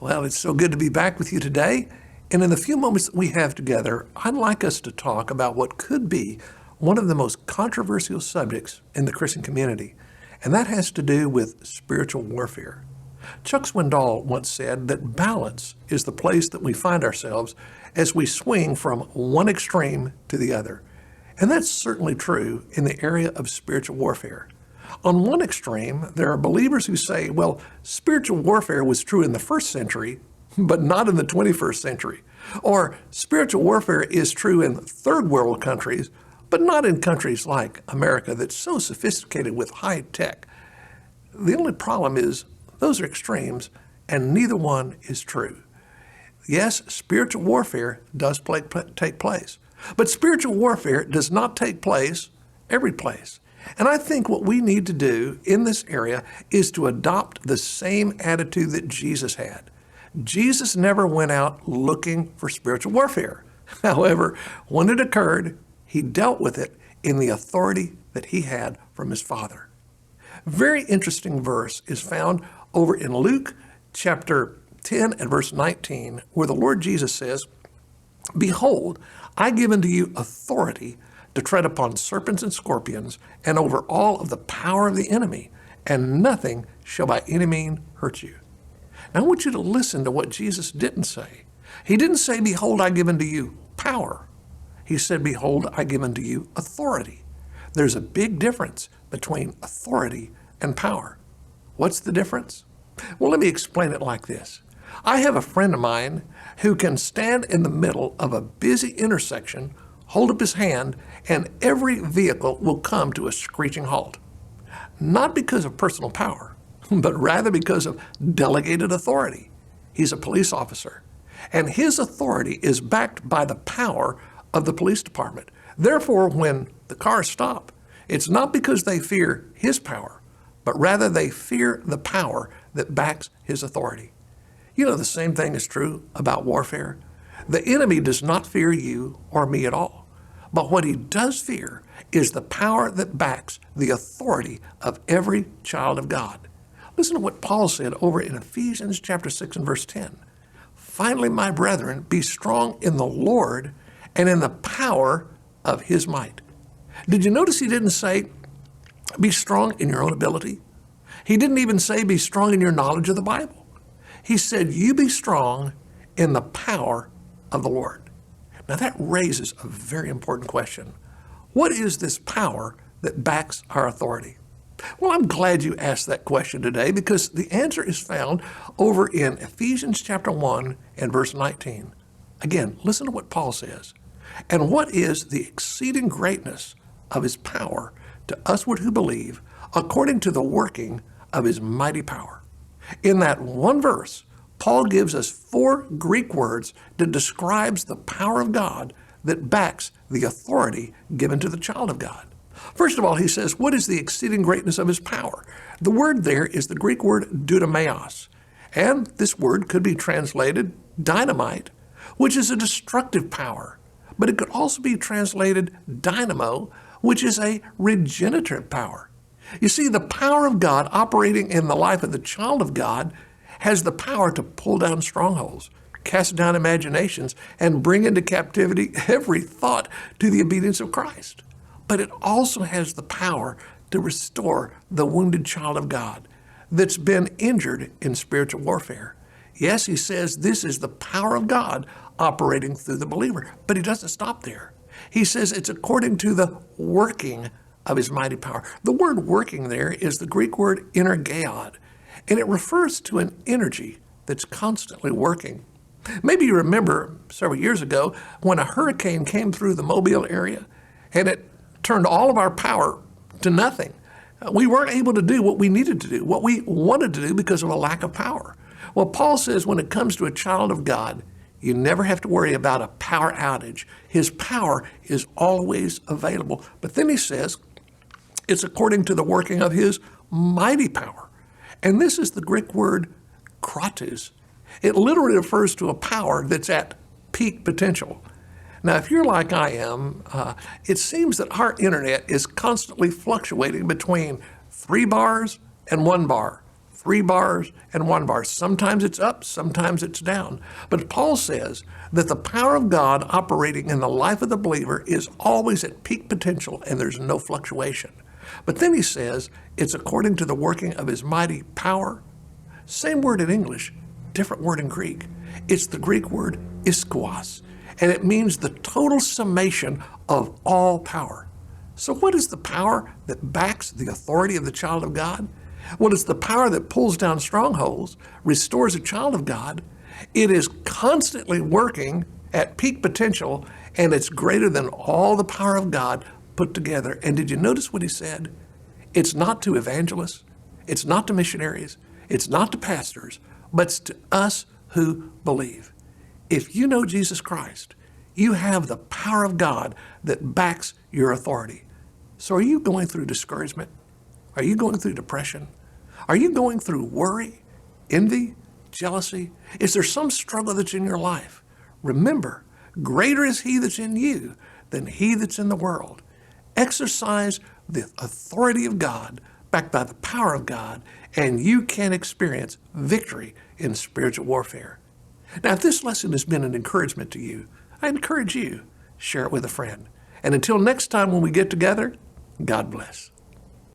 Well, it's so good to be back with you today. And in the few moments that we have together, I'd like us to talk about what could be one of the most controversial subjects in the Christian community, and that has to do with spiritual warfare. Chuck Swindoll once said that balance is the place that we find ourselves as we swing from one extreme to the other. And that's certainly true in the area of spiritual warfare. On one extreme, there are believers who say, well, spiritual warfare was true in the first century, but not in the 21st century. Or spiritual warfare is true in third world countries, but not in countries like America that's so sophisticated with high tech. The only problem is those are extremes, and neither one is true. Yes, spiritual warfare does take place, but spiritual warfare does not take place every place. And I think what we need to do in this area is to adopt the same attitude that Jesus had. Jesus never went out looking for spiritual warfare. However, when it occurred, he dealt with it in the authority that he had from his Father. Very interesting verse is found over in Luke chapter 10 and verse 19, where the Lord Jesus says, "Behold, I give unto you authority to tread upon serpents and scorpions, and over all of the power of the enemy, and nothing shall by any means hurt you." Now I want you to listen to what Jesus didn't say. He didn't say, "Behold, I give unto you power." He said, "Behold, I give unto you authority." There's a big difference between authority and power. What's the difference? Well, let me explain it like this. I have a friend of mine who can stand in the middle of a busy intersection, hold up his hand, and every vehicle will come to a screeching halt. Not because of personal power, but rather because of delegated authority. He's a police officer, and his authority is backed by the power of the police department. Therefore, when the cars stop, it's not because they fear his power, but rather they fear the power that backs his authority. You know, the same thing is true about warfare. The enemy does not fear you or me at all. But what he does fear is the power that backs the authority of every child of God. Listen to what Paul said over in Ephesians chapter 6 and verse 10. "Finally, my brethren, be strong in the Lord and in the power of his might." Did you notice he didn't say, be strong in your own ability? He didn't even say, be strong in your knowledge of the Bible. He said, you be strong in the power of the Lord. Now that raises a very important question. What is this power that backs our authority? Well, I'm glad you asked that question today, because the answer is found over in Ephesians chapter 1 and verse 19. Again, listen to what Paul says. "And what is the exceeding greatness of his power to usward who believe, according to the working of his mighty power." In that one verse, Paul gives us 4 Greek words that describes the power of God that backs the authority given to the child of God. First of all, he says, what is the exceeding greatness of his power? The word there is the Greek word dunameos, and this word could be translated dynamite, which is a destructive power, but it could also be translated dynamo, which is a regenerative power. You see, the power of God operating in the life of the child of God has the power to pull down strongholds, cast down imaginations, and bring into captivity every thought to the obedience of Christ. But it also has the power to restore the wounded child of God that's been injured in spiritual warfare. Yes, he says this is the power of God operating through the believer, but he doesn't stop there. He says it's according to the working of his mighty power. The word working there is the Greek word energeon, and it refers to an energy that's constantly working. Maybe you remember several years ago when a hurricane came through the Mobile area and it turned all of our power to nothing. We weren't able to do what we needed to do, what we wanted to do because of a lack of power. Well, Paul says when it comes to a child of God, you never have to worry about a power outage. His power is always available. But then he says it's according to the working of his mighty power. And this is the Greek word kratos. It literally refers to a power that's at peak potential. Now, if you're like I am, it seems that our internet is constantly fluctuating between 3 bars and 1 bar, 3 bars and 1 bar. Sometimes it's up, sometimes it's down. But Paul says that the power of God operating in the life of the believer is always at peak potential and there's no fluctuation. But then he says it's according to the working of his mighty power. Same word in English, different word in Greek. It's the Greek word ischos, and it means the total summation of all power. So what is the power that backs the authority of the child of God? Well, it's the power that pulls down strongholds, restores a child of God. It is constantly working at peak potential, and it's greater than all the power of God put together. And did you notice what he said? It's not to evangelists, it's not to missionaries, it's not to pastors, but it's to us who believe. If you know Jesus Christ, you have the power of God that backs your authority. So are you going through discouragement? Are you going through depression? Are you going through worry, envy, jealousy? Is there some struggle that's in your life? Remember, greater is he that's in you than he that's in the world. Exercise the authority of God backed by the power of God, and you can experience victory in spiritual warfare. Now, if this lesson has been an encouragement to you, I encourage you, share it with a friend. And until next time when we get together, God bless.